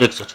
106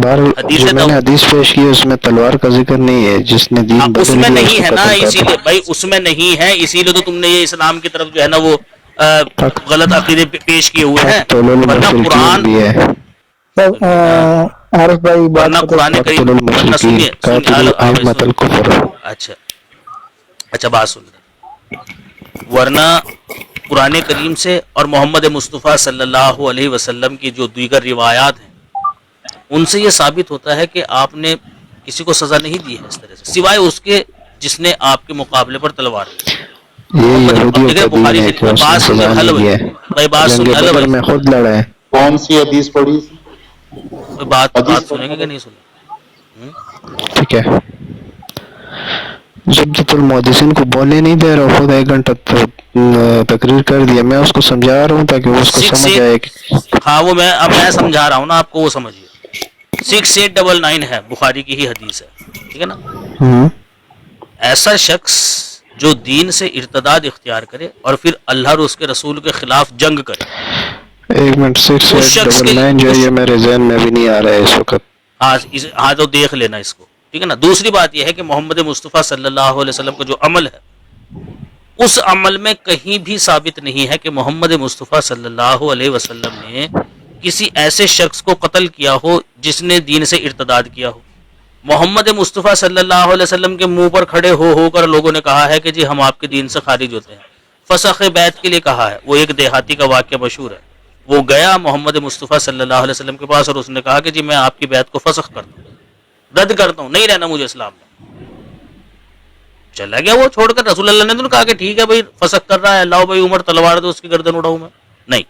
بار حدیث جو میں نے حدیث پیش کی اس میں تلوار کا ذکر نہیں ہے، جس نے دین اس بدل میں دیا نہیں اس ہے کو نا، قتل کر اسی دو۔ لیے بھائی اس میں نہیں ہے، اسی لیے تو تم نے یہ اسلام کی طرف جو ہے نا وہ غلط عقیدے پیش کیے ہوئے ہیں، فقتل ورنہ المشرکین قرآن بھی ہے، عارف بھائی بات ورنہ ختم. قرآن کریم، فقتل ورنہ المشرکین سنیے قاتلوا ائمۃ الکفر۔ اچھا بات سن لیں، ورنہ قرآن کریم سے اور محمد مصطفیٰ صلی اللہ علیہ وسلم کی جو دیگر روایات ہیں ان سے یہ ثابت ہوتا ہے کہ آپ نے کسی کو سزا نہیں دی ہے اس طرح سے، سوائے اس کے جس نے آپ کے مقابلے پر تلوار لی۔ یہ محمد یہودیوں دیکھیں کا دین بخاری ہے شریف کہ میں اس نے بات سن لیں، سزا ہلو نہیں دیا بھائی بات ہے، سن جنگ لیں، ہلو بدر بھائی میں خود لڑا ہے۔ کون سی حدیث پڑھی؟ بات سنیں گے کہ نہیں سنیں؟ ٹھیک ہے، جبت المحدثین کو بولنے نہیں دے رہا، خود 1 گھنٹہ تقریر کر دیا، میں اس کو سمجھا رہا ہوں تاکہ وہ اس کو سمجھ آئے کہ ہاں وہ میں سمجھا رہا ہوں نا آپ کو، وہ سمجھیے 6899 ہے، بخاری کی ہی حدیث ہے، ٹھیک ہے نا۔ ہوں، ایسا شخص جو دین سے ارتداد اختیار کرے اور پھر اللہ اور اس کے رسول کے خلاف جنگ کرے، 1 منٹ، اس شخص کے 6899 جو ہے یہ میرے ذہن میں بھی نہیں آ رہا ہے اس وقت۔ ہاں تو دیکھ لینا اس کو، ٹھیک ہے نا۔ دوسری بات یہ ہے کہ محمد مصطفیٰ صلی اللہ علیہ وسلم کا جو عمل ہے اس عمل میں کہیں بھی ثابت نہیں ہے کہ محمد مصطفیٰ صلی اللہ علیہ وسلم نے کسی ایسے شخص کو قتل کیا ہو جس نے دین سے ارتداد کیا ہو۔ محمد مصطفیٰ صلی اللہ علیہ وسلم کے منہ پر کھڑے ہو کر لوگوں نے کہا ہے کہ جی ہم آپ کے دین سے خارج ہوتے ہیں، فسخ بیعت کے لیے کہا ہے۔ وہ ایک دیہاتی کا واقعہ مشہور ہے، وہ گیا محمد مصطفیٰ صلی اللہ علیہ وسلم کے پاس اور اس نے کہا کہ جی میں آپ کی بیعت کو فسخ کرتا ہوں، رد کرتا ہوں، نہیں رہنا مجھے اسلام میں۔ چلا گیا وہ چھوڑ کر، رسول اللہ نے تو کہا کہ ٹھیک ہے بھائی فسخ کر رہا ہے، لاؤ بھائی عمر تلوار دو اس کی گردن اڑاؤں میں، نہیں۔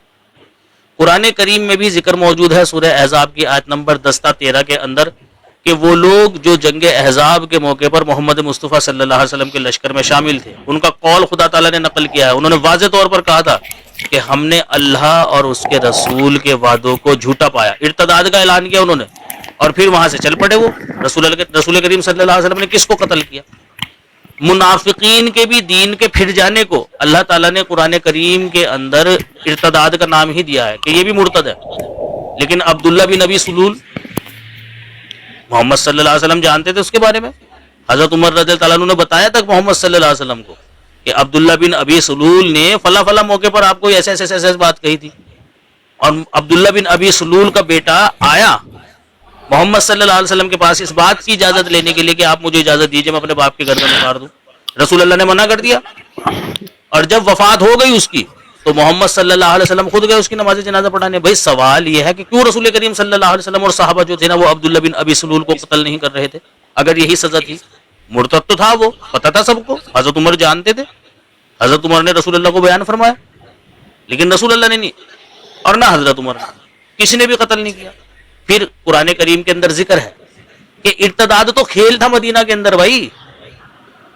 قرآن کریم میں بھی ذکر موجود ہے سورہ احزاب کی آیت نمبر 10 تا 13 کے اندر کہ وہ لوگ جو جنگ احزاب کے موقع پر محمد مصطفیٰ صلی اللہ علیہ وسلم کے لشکر میں شامل تھے، ان کا قول خدا تعالیٰ نے نقل کیا ہے، انہوں نے واضح طور پر کہا تھا کہ ہم نے اللہ اور اس کے رسول کے وعدوں کو جھوٹا پایا، ارتداد کا اعلان کیا انہوں نے، اور پھر وہاں سے چل پڑے وہ۔ رسول کریم صلی اللہ علیہ وسلم نے کس کو قتل کیا؟ منافقین کے بھی دین کے پھر جانے کو اللہ تعالیٰ نے قرآن کریم کے اندر ارتداد کا نام ہی دیا ہے کہ یہ بھی مرتد ہے۔ لیکن عبداللہ بن ابی سلول، محمد صلی اللہ علیہ وسلم جانتے تھے اس کے بارے میں، حضرت عمر رضی اللہ عنہ نے بتایا تک محمد صلی اللہ علیہ وسلم کو کہ عبداللہ بن ابی سلول نے فلاں فلاں موقع پر آپ کو ایسے بات کہی تھی، اور عبداللہ بن ابی سلول کا بیٹا آیا محمد صلی اللہ علیہ وسلم کے پاس اس بات کی اجازت لینے کے لیے کہ آپ مجھے اجازت دیجیے میں اپنے باپ کی گردن اتار دوں، رسول اللہ نے منع کر دیا، اور جب وفات ہو گئی اس کی تو محمد صلی اللہ علیہ وسلم خود گئے اس کی نماز جنازہ پڑھانے۔ بھائی سوال یہ ہے کہ کیوں رسول کریم صلی اللہ علیہ وسلم اور صحابہ جو تھے نا وہ عبداللہ بن ابی سلول کو قتل نہیں کر رہے تھے؟ اگر یہی سزا تھی، مرتد تو تھا وہ، پتہ تھا سب کو، حضرت عمر جانتے تھے، حضرت عمر نے رسول اللہ کو بیان فرمایا، لیکن رسول اللہ نے نہیں، اور نہ حضرت عمر نے، کسی نے بھی قتل نہیں کیا۔ پھر قرآن کریم کے اندر ذکر ہے کہ ارتداد تو کھیل تھا مدینہ کے اندر، بھائی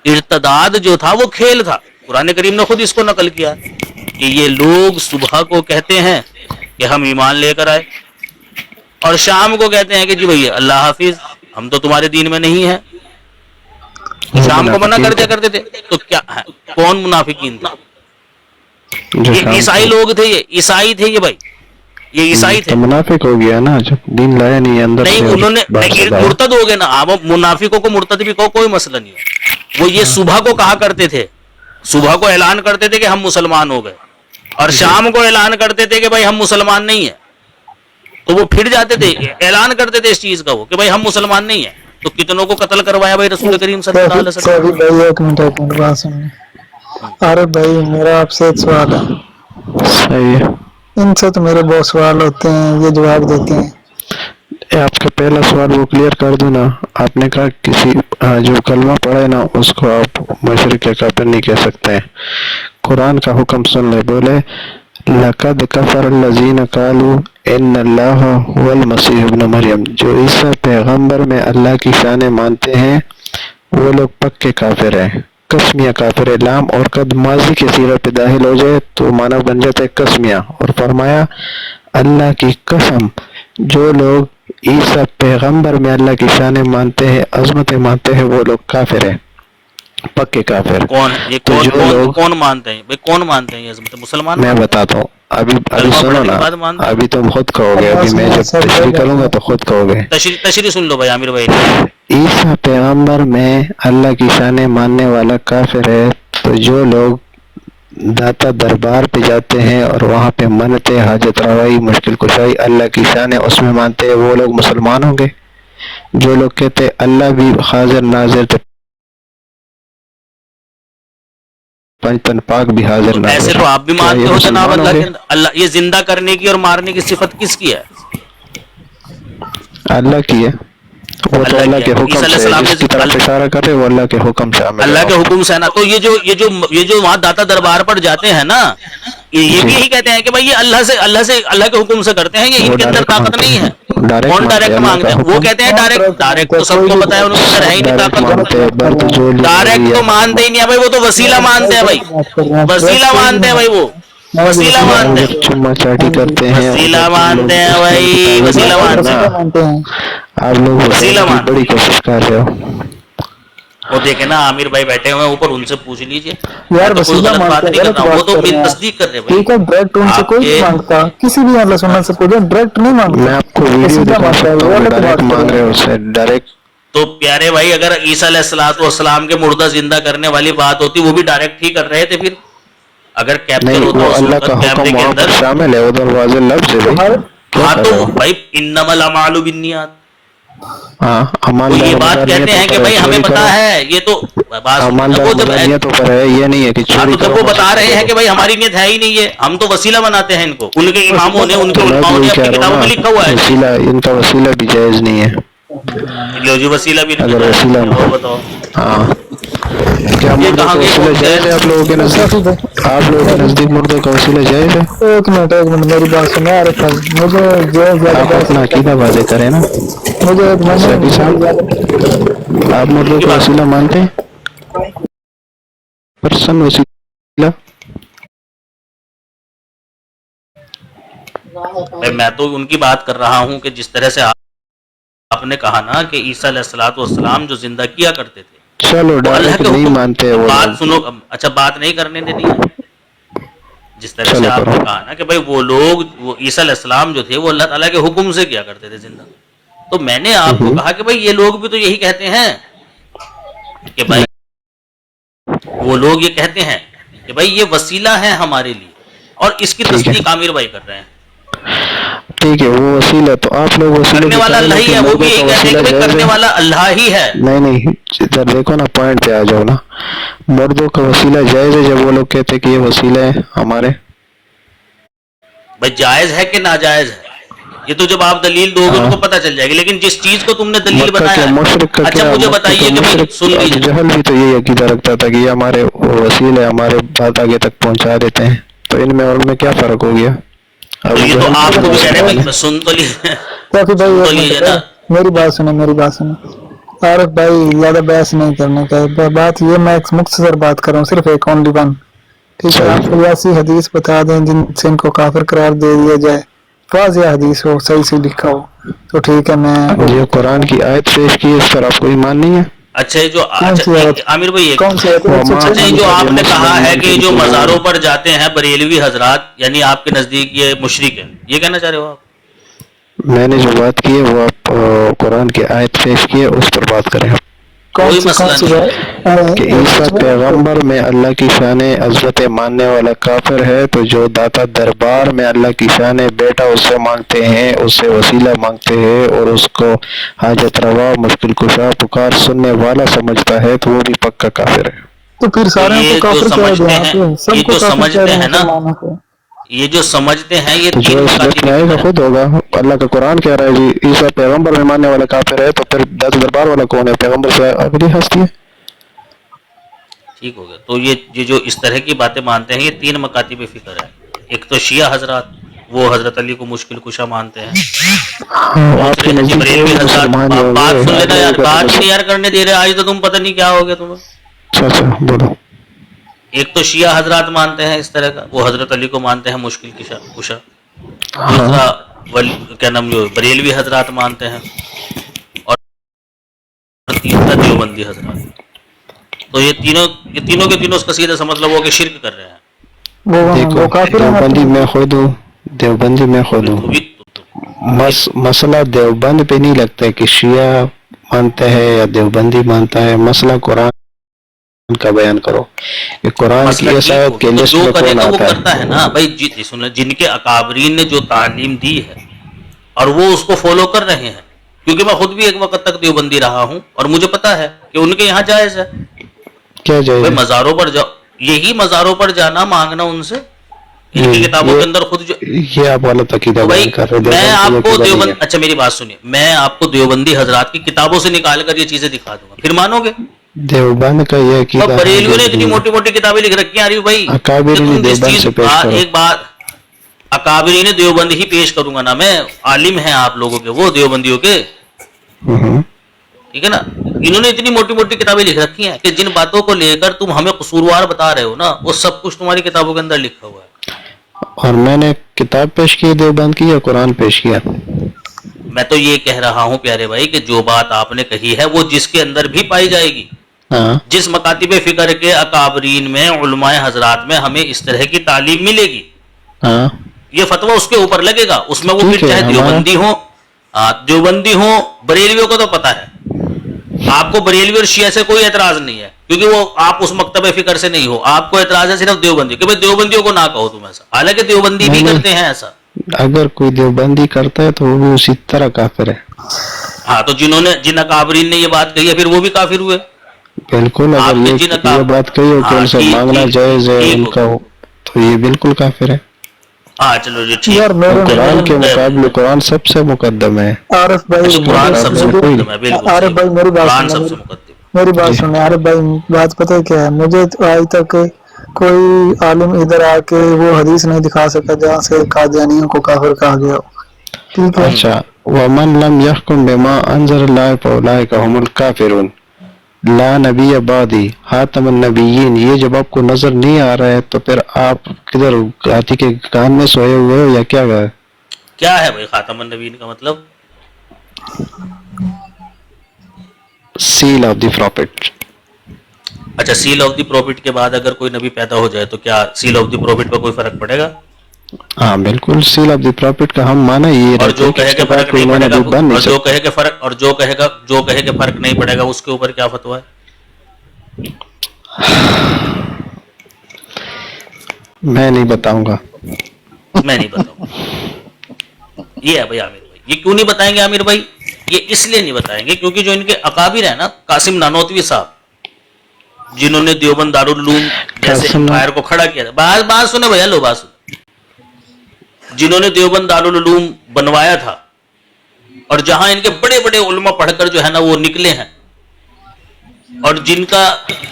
ارتداد جو تھا وہ کھیل تھا، قرآن کریم نے خود اس کو نقل کیا کہ یہ لوگ صبح کو کہتے ہیں کہ ہم ایمان لے کر آئے، اور شام کو کہتے ہیں کہ جی بھئی اللہ حافظ ہم تو تمہارے دین میں نہیں ہیں، شام کو منع کر دیا کرتے تھے۔ تو کیا ہے؟ کون منافقین تھے؟ یہ عیسائی لوگ تھے، یہ عیسائی تھے، یہ بھائی یہ عیسائی تھے، تو منافق ہو گیا نا جب دین لایا نہیں اندر سے، نہیں انہوں نے باہر سے لایا۔ مرتد ہو گئے نا۔ آپ منافقوں کو مرتد بھی کہو، کوئی مسئلہ نہیں ہے، وہ یہ صبح کو کہا کرتے تھے، صبح کو اعلان کرتے تھے کہ ہم مسلمان ہو گئے، اور شام کو اعلان کرتے تھے کہ بھائی ہم مسلمان نہیں ہیں، تو وہ پھر جاتے تھے اعلان کرتے تھے اس چیز کا وہ کہ بھائی ہم مسلمان نہیں ہیں، تو کتنوں کو قتل کروایا بھائی رسول کریم صلی اللہ علیہ وسلم۔ سوری بھائی ایک منٹ بات سنیں۔ عارف بھائی میرا آپ سے ایک سوال ہے، صحیح ہے، ان سے تو میرے بہت سوال ہوتے ہیں، یہ جواب دیتے ہیں۔ آپ کا پہلا سوال وہ کلیئر کر دوں نا، آپ نے کہا کسی جو کلمہ پڑھے نا اس کو آپ مشرک یا کافر نہیں کہہ سکتے ہیں۔ قرآن کا حکم سن لے، بولے لَقَدْ كَفَرَ الَّذِينَ قَالُوا إِنَّ اللَّهَ هُوَ الْمَسِيحُ ابْنُ مریم، جو عیسیٰ پیغمبر میں اللہ کی شانیں مانتے ہیں وہ لوگ پکے کافر ہیں، قسمیہ کافر ہے۔ لام اور قد ماضی کے صیغہ پہ داخل ہو جائے تو معنی بن جاتا ہے قسمیہ، اور فرمایا اللہ کی قسم جو لوگ عیسیٰ پیغمبر میں اللہ کی شانیں مانتے ہیں، عظمتیں مانتے ہیں، وہ لوگ کافر ہیں، پکے کافر۔ کون ہے یہ؟ تو جو لوگ کون مانتے ہیں بھائی؟ کون مانتے ہیں یہ عظمت؟ مسلمان میں بتاتا ہوں، ابھی کلمہ سنو پڑھنے نا، کے بعد مانتے ہیں؟ ابھی تم خود کہو گے، ابھی میں جب تشریح کروں گا تو خود کہو گے. تشریح سن لو بھائی عامر بھائی. عیسیٰ پیغمبر میں اللہ کی شان ماننے والا کافر ہے، تو جو لوگ داتا دربار پہ جاتے ہیں اور وہاں پہ منتیں، حاجت روائی، مشکل کشائی اللہ کی شان ہے اس میں مانتے ہیں، وہ لوگ مسلمان ہوں گے. جو لوگ کہتے ہیں اللہ بھی حاضر ناظر، تو پنجتن پاک بھی حاضر تو ایسے ناظر، تو آپ بھی کیا مانتے یہ ہو جناب مسلمان ہوں اللہ گے؟ کے اللہ یہ زندہ کرنے کی اور مارنے کی صفت کس کی ہے؟ اللہ کی ہے. وہ تو اللہ کی ہے. کے تو حکم عیسیٰ علیہ سے ہے، السلام جس کی طرف اشارہ کرے وہ اللہ کے حکم سے عامل ہے. اللہ کے حکم سے ہے نا. تو یہ جو وہاں داتا دربار پر جاتے ہیں نا، یہ بھی یہی کہتے ہیں کہ بھائی یہ اللہ کے حکم سے کرتے ہیں، یہ ان کے اندر طاقت نہیں ہے. کون ڈائریکٹ مانگتے ہیں؟ وہ کہتے ہیں ڈائریکٹ تو سب کو پتا ہے ان کے اندر ہے ہی نہیں طاقت. ڈائریکٹ تو مانتے ہی نہیں ہے بھائی، وہ تو وسیلہ مانتے ہیں بھائی، وسیلہ مانتے ہیں بھائی، وہ وسیلہ مانتے ہیں، چما چاٹی کرتے ہیں. وسیلہ مانتے ہیں بھائی، وسیلہ مانتے ہیں. آپ لوگ وسیلہ کی مانتے بڑی ہیں. کوشش کر رہے ہو. وہ دیکھیں نا عامر بھائی بیٹھے ہوئے ہیں اوپر، ان سے پوچھ لیجئے. میں یار تو کوئی وسیلہ غلط بات مانگتے نہیں ہیں، کر غلط رہا ہوں، وہ بات تو کر رہے ہیں. تصدیق کر رہے بھائی. ٹھیک ہے، ڈائریکٹ ان سے آپ کوئی کے نہیں مانگتا، کسی بھی اللہ سنت سے پوچھو ڈائریکٹ نہیں میں مانگتا، آپ کو ویڈیو وسیلہ دکھا مانگتا ہے. سکتا وہ ہوں، غلط ڈائریکٹ بات کر مانگ رہے رہے ہیں. ہو اسے ڈائریکٹ. تو پیارے بھائی اگر عیسیٰ علیہ السلام کے مردہ زندہ کرنے والی بات ہوتی، وہ بھی ڈائریکٹ ہی کر رہے تھے. پھر اگر کیپچر نہیں، ہوتا وہ اس اللہ کا وقت کیمرے حکم کے وہاں پر اندر. شامل ہے، ادھر واضح لفظ ہے تو بھائی. ہر کیا ہاں کر تو رہے ہو؟ بھائی انما الاعمال بالنیات، ہاں، وہ اماندار یہ بات مدار کہتے نیتوں ہیں کہ پر ہے، بھائی ہمیں چوری پتا کرو. ہے. یہ تو بات سنیں نا، اماندار وہ جب مدار نیتوں پر ہے، یہ نہیں ہے کہ ہاں چوری تو جب کرو وہ بتا مسجد رہے دے ہیں دو. کہ بھائی ہماری نیت ہے ہی نہیں ہے، ہم تو وسیلہ بناتے ہیں ان کو، ان کے اماموں نے، ان کے تو میں بھی علماؤں نے یہی اپنی کہہ رہا ہوں کتابوں میں لکھا ہوا نا، ہے. وسیلہ ان کا وسیلہ بھی جائز نہیں ہے. لو جی وسیلہ بھی اگر جائز وسیلہ، نہیں ہے. اور بتاؤ ہاں، کیا یہ مردوں کہاں کا یہ وسیلہ کون سے جائز ہے آپ لوگوں کے کافی نزدیک؟ آپ لوگوں کے نزدیک مردوں کا وسیلہ جائز ہے؟ ایک منٹ میری بات سنو عارف بھائی، مجھے جو زیادہ آپ بحث اپنا نہیں عقیدہ کرنا. واضح کریں نا. مجھے ایک سیاقی میری صاحب، آپ ان مردوں کی کا بات وسیلہ سنو. مانتے ہیں؟ پرسن وسیلہ. بھائی میں تو ان کی بات کر رہا ہوں کہ جس طرح سے آپ نے کہا نا کہ عیسیٰ علیہ السلام جو زندہ کیا کرتے تھے، چلو وہ اللہ ڈائریکٹ کے نہیں حکم. مانتے اب وہ بات لوگ. سنو. اچھا بات نہیں کرنے دینی ہے. جس طرح سے چلو آپ کرو. نے کہا نا کہ بھائی وہ لوگ، وہ عیسیٰ علیہ السلام جو تھے وہ اللہ تعالیٰ کے حکم سے کیا کرتے تھے زندہ. تو میں نے آپ کو کہا کہ بھائی یہ لوگ بھی تو یہی کہتے ہیں کہ بھائی، وہ لوگ یہ کہتے ہیں کہ بھائی یہ وسیلہ ہے ہمارے لیے، اور اس کی ٹھیک ہے، تصدیق عامر بھائی کر رہے ہیں. ٹھیک ہے، وہ وسیلہ تو آپ لوگ وسیلے کرنے کے والا قائل اللہ ہو ہی کہ ہے. وہ بھی مردوں یہی کا کہتے ہیں وسیلہ کہ بھائی جائز کرنے ہے. والا اللہ ہی ہے. نہیں، ادھر دیکھو نا، پوائنٹ پہ آ جاؤ نا. مردوں کا وسیلہ جائز ہے جب وہ لوگ کہتے ہیں کہ یہ وسیلہ ہے ہمارے. بھائی جائز ہے کہ ناجائز ہے، یہ تو جب آپ دلیل دو گے ان ہاں، کو پتہ چل جائے گی. لیکن جس چیز کو تم نے دلیل مکہ کے بنایا ہے، مشرک کا اچھا کیا، مجھے مکہ بتائیے کے کہ بھائی مشرک سن ابو لیجیے. جہل بھی تو یہی عقیدہ رکھتا تھا کہ یہ ہمارے وسیلے ہمارے بات آگے تک پہنچا دیتے ہیں. تو ان میں اور ان میں کیا فرق ہو گیا؟ تو ابو یہ تو جہل آپ کو بھی کہہ رہے ہیں مسلمان ہے. بھائی سن تو لیجیے. کافی بھائی سن تو ایک منٹ لیجیے نا. میری بات سنیں، میری بات سنیں. عارف بھائی زیادہ بحث نہیں کرنے کا ہے. بات یہ میں ایک مختصر بات کر رہا ہوں، صرف ایک اونلی ون. ٹھیک ہے، آپ صحیح. کوئی ایسی حدیث بتا دیں جن سے ان کو کافر قرار دے دیا جائے، واضح حدیث ہو، صحیح سے لکھا ہو تو ٹھیک ہے، میں یہ وہ کرتا قرآن ہوں. کی آیت پیش کی، اس پر آپ کو ایمان نہیں ہے؟ اچھا یہ جو کون اچھا سی آیت؟ عامر بھائی ایک کون سی آیت؟ وما 106. اچھا یہ جو انت آپ نے کہا بمسلم ہے من کہ فی جو القبور. مزاروں پر جاتے ہیں بریلوی حضرات، یعنی آپ کے نزدیک یہ مشرک ہے، یہ کہنا چاہ رہے ہو آپ؟ میں نے جو بات کی ہے وہ آپ قرآن کی آیت پیش کی ہے، اس پر بات کریں. کوئی کون مسئلہ سی نہیں ہے. کہ عیسیٰ پیغمبر میں اللہ کی شان عظمت ماننے والا کافر ہے، تو جو داتا دربار میں اللہ کی شان بیٹا اس سے مانگتے ہیں، اس سے وسیلہ مانگتے ہیں، اور اس کو حاجت روا، مشکل کشا، پکار سننے والا سمجھتا ہے، تو وہ بھی پکا کافر ہے. تو پھر تو سارے کو یہ جو کافر کہہ دیں، سمجھتے آپ ہیں، یہ سب کو جو کافر کہہ سمجھتے دیں ہیں نا، مسلمانوں کو. یہ جو سمجھتے ہیں یہ تو جو 3 اس لفظ مکاتب میں کی آئے گا فکر ہے. خود ہوگا. اللہ کا قرآن کہہ رہا ہے جی عیسیٰ پیغمبر میں ماننے والا کافر ہے، تو پھر داتا دربار والا کون ہے؟ پیغمبر سے اگلی ہستی ہے. ٹھیک ہو گیا. تو یہ جو اس طرح کی باتیں مانتے ہیں، یہ 3 مکاتب فکر ہے. ایک تو شیعہ حضرات، وہ حضرت علی کو مشکل کشا مانتے ہیں. ہاں، آپ دوسرے کے ہیں جی نزدیک تو وہ بریلوی بھی حضرات. مسلمان ہی ہوں گے. بات سن آپ لینا لوگوں یار، کا تو بات ہی بس. نہیں یار کرنے دے رہے آج تو. تم پتہ نہیں کیا ہو گیا تمہیں. اچھا بولو. ایک تو شیعہ حضرات مانتے ہیں اس طرح کا، وہ حضرت علی کو مانتے ہیں مشکل کشا. ہاں، دوسرا کیا نام جو بریلوی حضرات مانتے ہیں، اور تیسرا دیوبندی حضرات. تو یہ تینوں کے تینوں اس کا سیدھا سا مطلب ہو کہ شرک کر رہے ہیں. دیکھو وہ کافر ہیں دیوبندی مطلب؟ میں خود ہوں، دیوبندی میں خود ہوں. تو بھی مسئلہ دیوبند پہ نہیں لگتا ہے کہ شیعہ مانتا ہے یا دیوبندی مانتا ہے، مسئلہ قرآن کا بیان کرو کہ قرآن مسئلہ کی اس ٹھیک آیت ہو کے تو لسٹ جو میں کرے کون گا وہ آتا کرتا ہے نا بھائی. سنیں، جن کے اکابرین نے جو تعلیم دی ہے اور وہ اس کو فالو کر رہے ہیں، کیونکہ میں خود بھی ایک وقت تک دیوبندی رہا ہوں اور مجھے پتا ہے کہ ان کے یہاں جائز ہے. کیا جائز بھائی ہے؟ مزاروں پر جاؤ، یہی مزاروں پر جانا، مانگنا ان سے. ان کی کتابوں کے اندر خود جو یہ آپ غلط عقیدہ تو بھائی بیان کر رہے ہیں، میں دیوبند آپ کا کو عقیدہ نہیں دیوبند، ہے. اچھا میری بات سنیے، میں آپ کو دیوبندی حضرات کی کتابوں سے نکال کر یہ چیزیں دکھا دوں گا، پھر مانو گے؟ دیوبند کا یہ اور عقیدہ ہے بریلویوں نے اتنی جو موٹی موٹی کتابیں لکھ رکھی ہیں عارف بھائی کہ اکابرین تم جس دیوبند چیز سے پیش کرو. ایک بات، اکابرین دیوبند ہی پیش کروں گا نا میں، عالم ہیں آپ لوگوں کے وہ دیوبندیوں کے، ہوں. ٹھیک ہے نا. انہوں نے اتنی موٹی موٹی کتابیں لکھ رکھی ہیں کہ جن باتوں کو لے کر تم ہمیں قصوروار بتا رہے ہو نا، وہ سب کچھ تمہاری کتابوں کے اندر لکھا ہوا ہے. اور میں نے کتاب پیش کی دیوبند کی یا قرآن پیش کیا؟ میں تو یہ کہہ رہا ہوں پیارے بھائی کہ جو بات آپ نے کہی ہے وہ جس کے اندر بھی پائی جائے گی، ہاں جس مکاتب فکر کے اکابرین میں، علماء حضرات میں ہمیں اس طرح کی تعلیم ملے گی، ہاں یہ فتویٰ اس کے اوپر لگے گا. اس میں وہ ٹھیک پھر ہے. چاہے ہمارا دیوبندی ہوں، بریلویوں کو تو پتا ہے. آپ کو بریلوی اور شیعہ سے کوئی اعتراض نہیں ہے کیونکہ وہ آپ اس مکتب فکر سے نہیں ہو. آپ کو اعتراض ہے صرف دیوبندی کہ بھائی دیوبندیوں کو نہ کہو تم ایسا، حالانکہ دیوبندی بھی نہیں، کرتے ہیں ایسا. اگر کوئی دیوبندی کرتا ہے تو وہ بھی اسی طرح کافر ہے. ہاں تو جن اکابرین نے یہ بات کہی ہے پھر وہ بھی کافر ہوئے. بالکل. اگر آپ نے جن یہ بات کہی ہو کہ ہاں ان سے ٹھیک مانگنا ٹھیک جائز ہے ٹھیک ان ہو کا گیا. تو یہ بالکل کافر ہے. ہاں چلو جی ٹھیک. یار اور میرے قرآن کے میں مقابلے قرآن سب سے مقدم ہے. عارف بھائی اچھا اس کے قرآن مجھے سب سے مقابلے میں کوئی مقدم ہے، بالکل عارف صحیح بھائی بات. میری بات قرآن سننا، سب سے مقدم. میری بات جی سنیں عارف بھائی. بات پتہ ہے کیا ہے؟ مجھے تو آج تک کوئی عالم ادھر آ کے وہ حدیث نہیں دکھا سکا جہاں سے قادیانیوں کو کافر کہا گیا ہو. ٹھیک ہے، اچھا. ومن لم يحكم بما انزل الله فاولئك هم الكافرون لا نبی بعدی خاتم النبیین. یہ جب آپ کو نظر نہیں آ رہا ہے تو پھر آپ کدھر ہاتھی کے کان میں سوئے ہوئے ہو یا کیا ہے؟ کیا ہے بھائی خاتم النبیین کا مطلب؟ Seal of the prophet. اچھا سیل آف دی پروفٹ کے بعد اگر کوئی نبی پیدا ہو جائے تو کیا سیل آف دی پروفٹ پہ کوئی فرق پڑے گا؟ ہاں بالکل. سیل آف دی پروفٹ کا ہم مانا یہ اور رہتے جو ہیں کہ کہے اس کہ کے بعد فرق کوئی نہیں نیا پڑے گا، نبی بن نہیں اور جو سکتا. کہے کہ فرق، اور جو کہے کہ فرق نہیں پڑے گا اس کے اوپر کیا فتویٰ ہے؟ میں نہیں بتاؤں گا. میں نہیں بتاؤں. یہ ہے بھائی عامر بھائی. یہ کیوں نہیں بتائیں گے عامر بھائی؟ یہ اس لیے نہیں بتائیں گے کیونکہ جو ان کے اکابر ہیں نا، قاسم نانوتوی صاحب جنہوں نے دیوبند دارالعلوم جیسے قاسم امپائر کو کھڑا کیا تھا، بات سنیں بھیا، لو بات سنیں، جنہوں نے دیوبند دارالعلوم بنوایا تھا اور جہاں ان کے بڑے بڑے علماء پڑھ کر جو ہے نا وہ نکلے ہیں، اور جن کا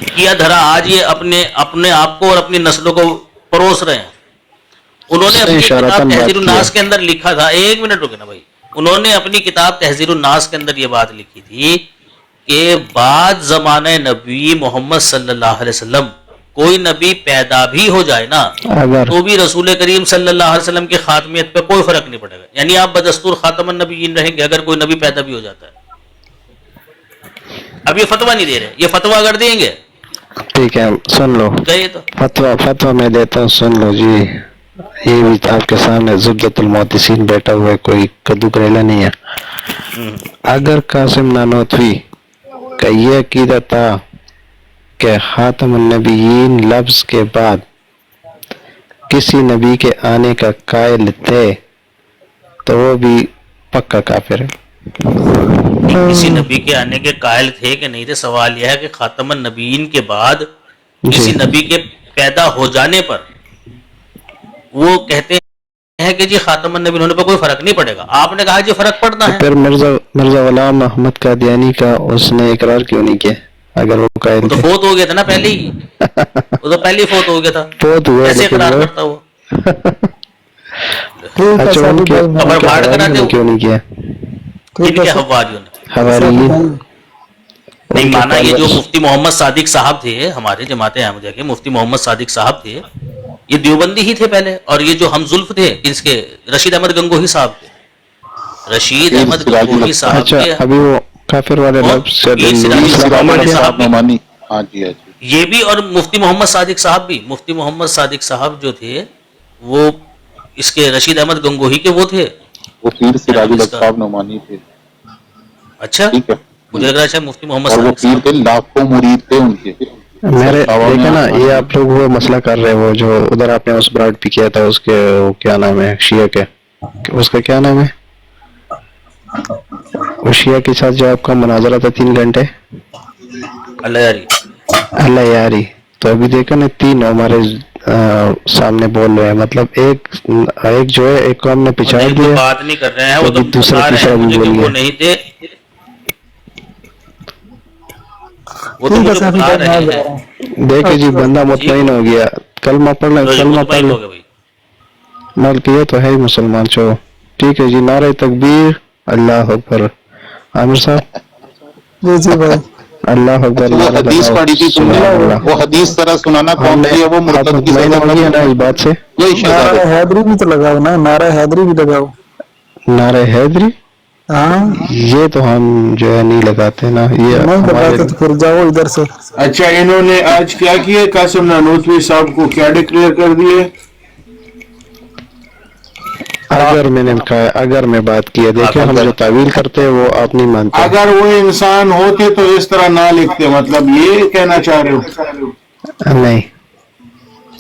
کیا دھرا آج یہ اپنے آپ کو اور اپنی نسلوں کو پروس رہے ہیں. انہوں نے صحیح اپنی کتاب اشارتاً تحذیر بات کی ہے. الناس کے اندر لکھا تھا، ایک منٹ رکے نا بھائی، انہوں نے اپنی کتاب تحذیر الناس کے اندر یہ بات لکھی تھی کہ بعد زمانہ نبی محمد صلی اللہ علیہ وسلم کوئی نبی پیدا بھی ہو جائے نا اگر تو بھی رسول کریم صلی اللہ علیہ وسلم کی خاتمیت پہ کوئی فرق نہیں پڑے گا. یعنی آپ بدستور خاتم النبیین رہیں گے اگر کوئی نبی پیدا بھی ہو جاتا ہے. اب یہ فتویٰ نہیں دے رہے، یہ فتویٰ اگر دیں گے ٹھیک ہے سن لو. کہیے تو فتویٰ میں دیتا ہوں، سن لو جی. یہ بھی آپ کے سامنے زبدۃ المحدثین بیٹھا ہوا ہے، کوئی کدو کریلا نہیں ہے. اگر قاسم نانوتوی کا یہ عقیدہ تھا کہ خاتم النبیین لفظ کے بعد کسی نبی کے آنے کا قائل تھے تو وہ بھی پکا کافر ہے. کسی نبی کے آنے کے قائل تھے کہ نہیں تھے؟ سوال یہ ہے کہ خاتم النبیین کے بعد کسی جی نبی کے پیدا ہو جانے پر وہ کہتے ہیں کہ جی خاتم النبی ہونے پہ کوئی فرق نہیں پڑے گا. آپ نے کہا جی فرق پڑتا ہے. پھر مرزا غلام محمد قادیانی کا اس نے اقرار کیوں نہیں کیا اگر وہ قائل وہ تو تھے؟ فوت ہو گیا تھا نا پہلے ہی، وہ تو پہلے ہی فوت ہو گیا تھا، بہت ہوا کیسے لیکن اقرار وہ کرتا وہ؟ ٹھیک ہے اچھا ساتھی ان کے بھائی، خبر بھاڑ حواریوں کراتے نے ہو کیوں نہیں کیا؟ ٹھیک ان ہے کے حواریوں نے حواریین نہیں ان کے مانا. یہ جو followers. مفتی محمد صادق صاحب تھے ہمارے جماعت احمدیہ کے، مفتی محمد صادق صاحب تھے، یہ دیوبندی ہی تھے پہلے. اور یہ جو ہم زلف تھے اس کے رشید احمد گنگوہی صاحب کے، رشید احمد گنگوہی صاحب اچھا کے ابھی وہ کافر والے کون؟ لفظ سے پیر سراج اسلام نعمانی لے لیا. صاحب بھی، نعمانی. ہاں جی ہاں جی. یہ بھی, اور مفتی محمد صادق صاحب بھی, مفتی محمد صادق صاحب جو تھے وہ اس کے رشید احمد گنگوہی کے وہ تھے, وہ پیر سراج الصحاب نعمانی تھے. اچھا, ٹھیک ہے, مجھے لگ رہا ہے مفتی محمد اور وہ صادق پیر صاحب. تھے, لاکھوں مرید تھے ان کے. میرے دیکھیں نا, یہ آپ لوگ وہ مسئلہ کر رہے وہ جو ادھر آپ نے اس براڈ پہ کیا تھا, اس کے وہ کیا نام ہے شیعہ کے, اس کا کیا نام ہے, اس شیعہ کے ساتھ جو آپ کا مناظرہ تھا 3 گھنٹے, اللہ یاری. اللہ یاری. تو ابھی دیکھا نا 3 ہمارے سامنے بول رہے ہیں, مطلب ایک جو ہے ایک کو ہم نے پچھاڑ نہیں, وہ دیا, بات نہیں کر رہے ہیں, وہ تو تو دوسرا بتا رہے تیسرا ہیں بھی مجھے کہ بول وہ گیا. نہیں تھے, وہ تو ٹھیک ہے مجھے صاحب, بتا میں رہے جا ہیں. رہا ہوں. دیکھیں جی, بندہ مطمئن ہو گیا, کلمہ پڑھ لیں, تو کلمہ پڑھ مطمئن لیں, ہو گئے بھائی. ملک یہ تو ہے ہی مسلمان چھو. ٹھیک ہے جی, نعرہ تکبیر, اللہ اکبر. عامر صاحب, جی جی بھائی. اللہ اکبر. وہ نعرہ حدیث لگاؤ, پڑھی تھی تم نے, سبحان اللہ. وہ حدیث طرح سنانا ہم کون نے سی ہے, وہ آپ مرتد کی مطمئن سزا ہو کب گیا نا ہوگی, اس بات سے. یہی شہزادے. نعرہ حیدری بھی تو لگاؤ نا, نعرہ حیدری بھی لگاؤ. نعرہ حیدری, ہاں, یہ تو ہم جو ہے نہیں لگاتے نا, یہ نہیں ہمارے لگاتے تو پھر جاؤ ادھر سے. اچھا, انہوں نے آج کیا کیا, قاسم نانوتوی صاحب کو کیا ڈکلیئر کر دیے؟ اگر میں نے کہا, اگر میں بات کی ہے, دیکھیں ہم جو تعویل کرتے ہیں وہ آپ نہیں مانتے. اگر وہ انسان ہوتے تو اس طرح نہ لکھتے, مطلب یہ کہنا چاہ رہے ہو؟ نہیں,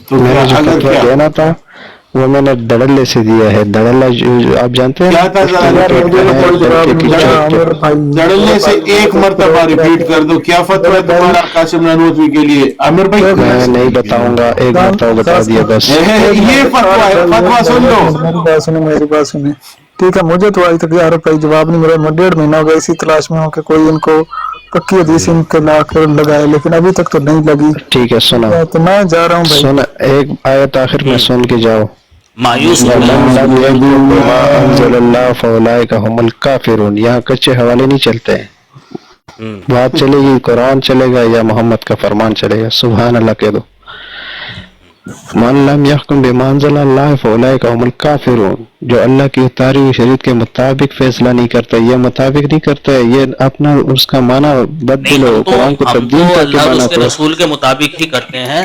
تو میں کیا نے جو اگر فتویٰ کیا دینا تھا وہ میں نے دڑلے سے دیا ہے. دڑلہ آپ جانتے ہیں کیا تھا یار دڑلے؟ مجھے تو کوئی جواب نہیں ملا عامر بھائی. دڑلے سے ایک مرتبہ ریپیٹ کر دو, کیا فتویٰ ہے تمہارا قاسم نانوتوی کے لیے عامر بھائی؟ میں نہیں بتاؤں گا, ایک مرتبہ بتا دیا بس. یہ فتویٰ ہے, فتویٰ سن لو. میری بات سنیں. ٹھیک ہے, مجھے تو آج تک یار بھائی جواب نہیں ملا. میں 1.5 مہینہ ہو گیا اسی تلاش میں ہوں کہ کوئی ان کو پکی حدیث ان کے لا کر لگائے, لیکن ابھی تک تو نہیں لگی. ٹھیک ہے, سنا تو میں جا رہا ہوں بھائی. سنا, ایک آیت آخر میں سن کے جاؤ. مایوس ہو وَمَن گئے. لَمْ يَحْكُم بِمَا أَنزَلَ اللَّهُ فَأُولَٰئِكَ هُمُ الْكَافِرُونَ. یہاں کچے حوالے نہیں چلتے ہیں, بات چلے گی قرآن چلے گا یا محمد کا فرمان چلے گا. سبحان اللہ کہہ دو. من لم يحكم بما انزل الله فاولئك هم الكافرون. جو اللہ کی اتاری ہوئی شریعت کے مطابق فیصلہ نہیں کرتا, یہ مطابق نہیں کرتا, یہ اپنا اس کا معنی بدلو, قرآن کو ہم تبدیل تو کر کے اللہ اور معنی اس کے کرو. رسول کے مطابق ہی کرتے ہیں.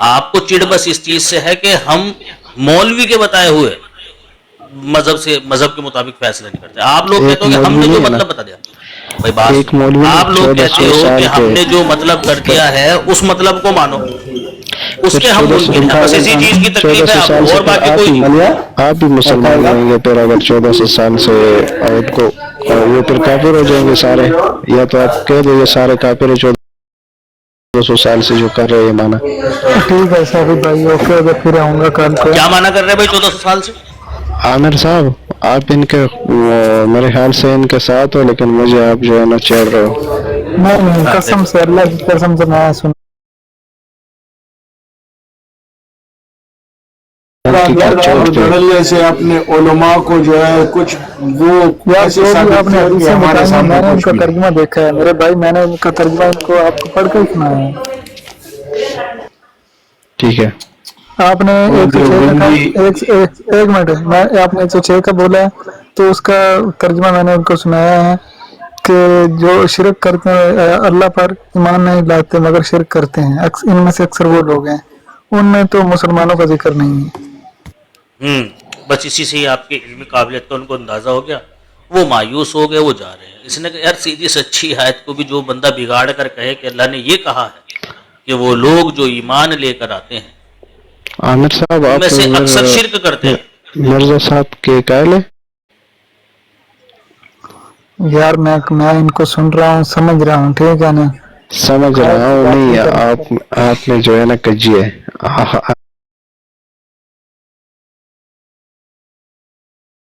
آپ کو چڑ بس اس چیز سے ہے کہ ہم مولوی کے بتائے ہوئے مذہب کے مطابق فیصلہ نہیں کرتے. آپ لوگ کہتے ہو کہ ہم نے جو مطلب بتا دیا. بھائی بات ایک مولوی نے آپ لوگ کہتے 1400 ہو سال کہ ہم کے نے جو مطلب کر دیا ہے اس مطلب کو مانو, اس کے ہم منکر ہیں. بس اسی چیز کی تکلیف ہے, آپ اور باقی کوئی نہیں. آپ بھی مسلمان رہیں گے پھر اگر 1400 سال سے آپ کو, وہ پھر کافر ہو جائیں گے سارے, یا تو آپ کہہ دو یہ سارے کافر ہیں 1400 سال سے جو کر رہے ہیں مانا. ٹھیک ہے صاحب بھائی, اوکے, اگر پھر آؤں گا کل کو. کیا مانا کر رہے ہیں بھائی 1400 سال سے؟ عامر صاحب, آپ ان کے میرے خیال سے ان کے ساتھ ہو, لیکن مجھے آپ جو ہے نا چھیڑ رہے ہو. نہیں, قسم سے, اللہ کی قسم سے میں سن. دڑلے سے اپنے علماء کو جو ہے کچھ وہ یار ایسے جو بھی ثابت آپ نے کیا کہ حدیثیں ہمارے بتائی ہیں, سامنے میں نے ان کچھ کا بھی ترجمہ دیکھا ہے میرے بھائی. میں نے ان کا ترجمہ ان کو آپ کو پڑھ کے ہی سنایا ہے. ٹھیک ہے, آپ نے 106 کا ایک منٹ, میں آپ نے 106 کا بولا ہے تو اس کا ترجمہ میں نے ان کو سنایا ہے کہ جو شرک کرتے ہیں اللہ پر ایمان نہیں لاتے مگر شرک کرتے ہیں, ان میں سے اکثر وہ لوگ ہیں, ان میں تو مسلمانوں کا ذکر نہیں ہے. بس اسی سے ہی آپ کی علمی قابلیت کا ان کو اندازہ ہو گیا. وہ مایوس ہو گئے, وہ جا رہے ہیں. اس نے کہا یار سیدھی سچی آیت کو بھی جو بندہ بگاڑ کر کہے کہ اللہ نے یہ کہا ہے کہ وہ لوگ جو ایمان لے کر آتے ہیں عامر صاحب ان آپ میں سے اکثر شرک کرتے ہیں. مرزا صاحب کے قائل ہے. یار میں ان کو سن رہا ہوں, سمجھ رہا ہوں, ٹھیک ہے نا. سمجھ رہا ہوں, نہیں آپ نے جو ہے نا کجی ہے.